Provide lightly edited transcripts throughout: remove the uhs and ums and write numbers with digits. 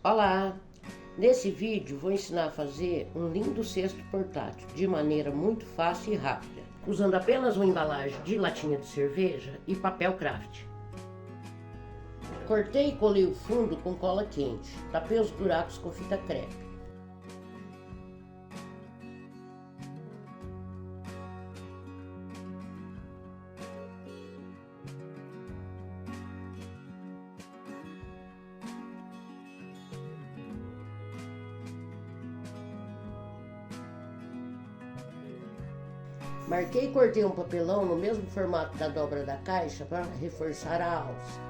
Olá! Nesse vídeo vou ensinar a fazer um lindo cesto portátil de maneira muito fácil e rápida, usando apenas uma embalagem de latinha de cerveja e papel craft. Cortei e colei o fundo com cola quente, tapei os buracos com fita crepe. Marquei e cortei um papelão no mesmo formato da dobra da caixa para reforçar a alça.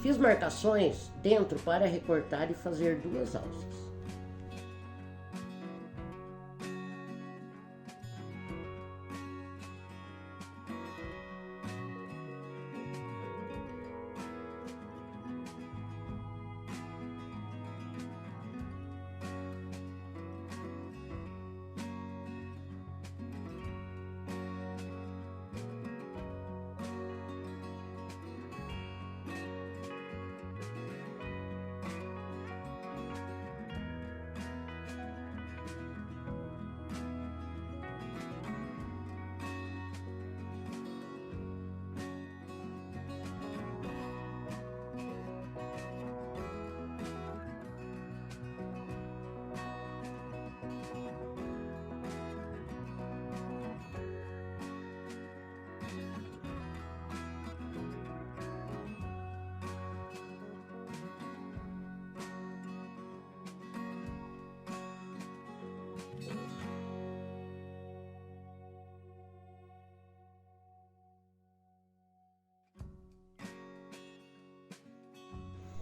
Fiz marcações dentro para recortar e fazer duas alças.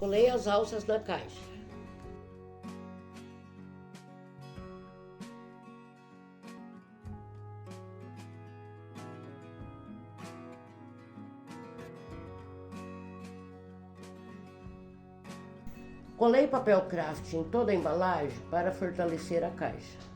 Colei as alças na caixa. Colei papel craft em toda a embalagem para fortalecer a caixa.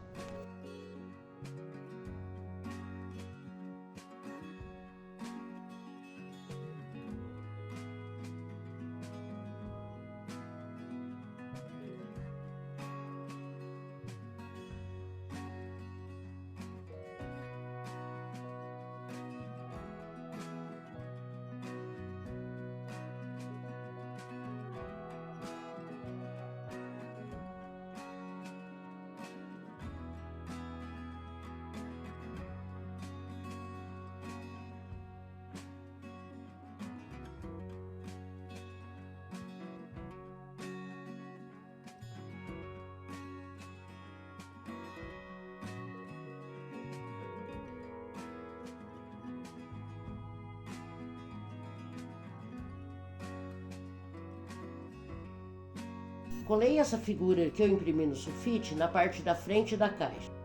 Colei essa figura que eu imprimi no sulfite na parte da frente da caixa.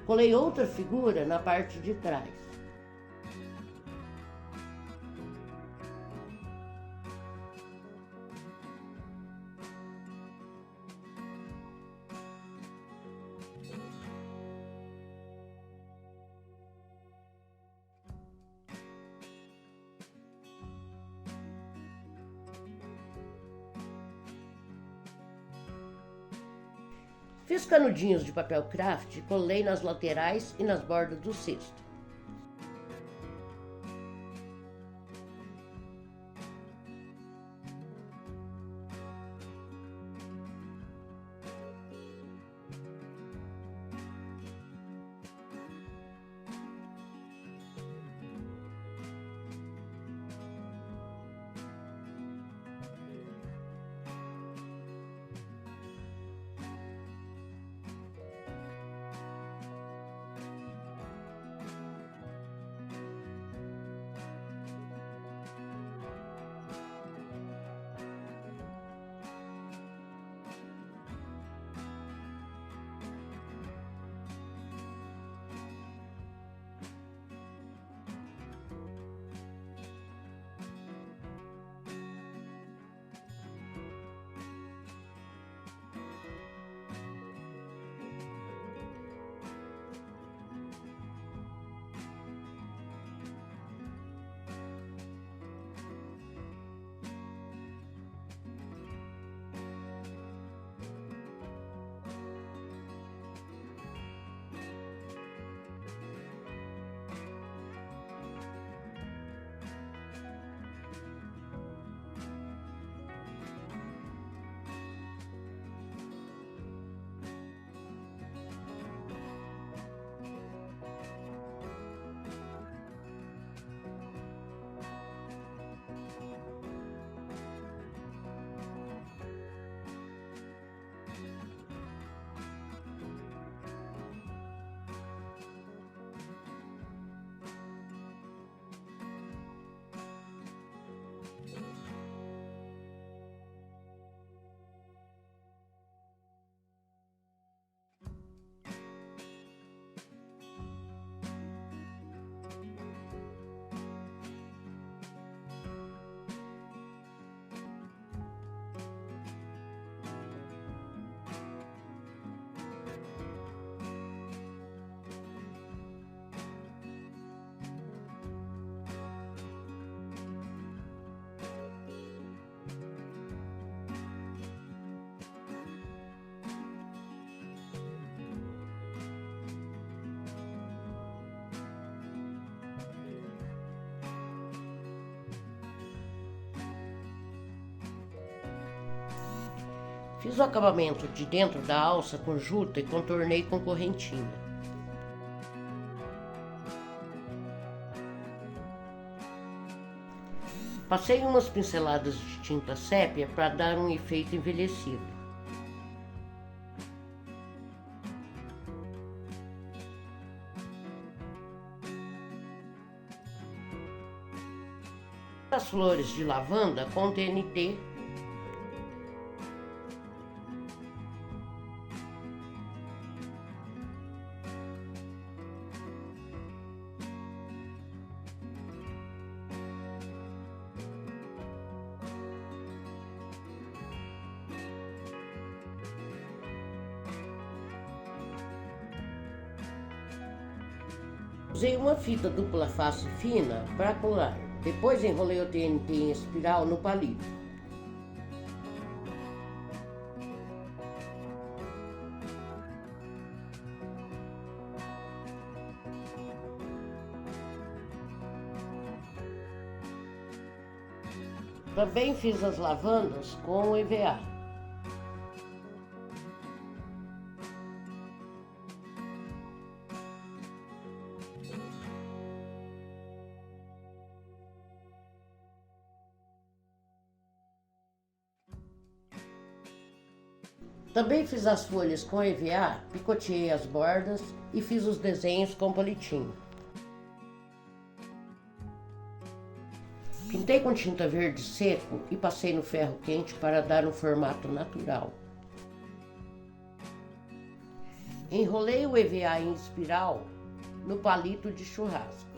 Colei outra figura na parte de trás. Fiz canudinhos de papel craft e colei nas laterais e nas bordas do cesto. Fiz o acabamento de dentro da alça com juta e contornei com correntinha. Passei umas pinceladas de tinta sépia para dar um efeito envelhecido. As flores de lavanda com TNT. Usei uma fita dupla face fina para colar. Depois enrolei o TNT em espiral no palito. Também fiz as lavandas com EVA. Também fiz as folhas com EVA, picoteei as bordas e fiz os desenhos com palitinho. Pintei com tinta verde seco e passei no ferro quente para dar um formato natural. Enrolei o EVA em espiral no palito de churrasco.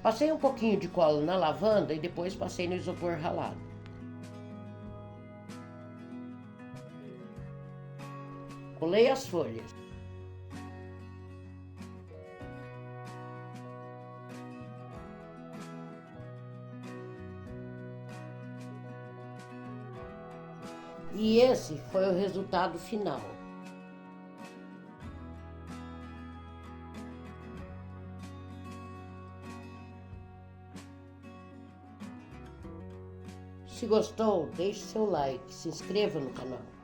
Passei um pouquinho de cola na lavanda e depois passei no isopor ralado. Colei as folhas. E esse foi o resultado final. Se gostou, deixe seu like, se inscreva no canal.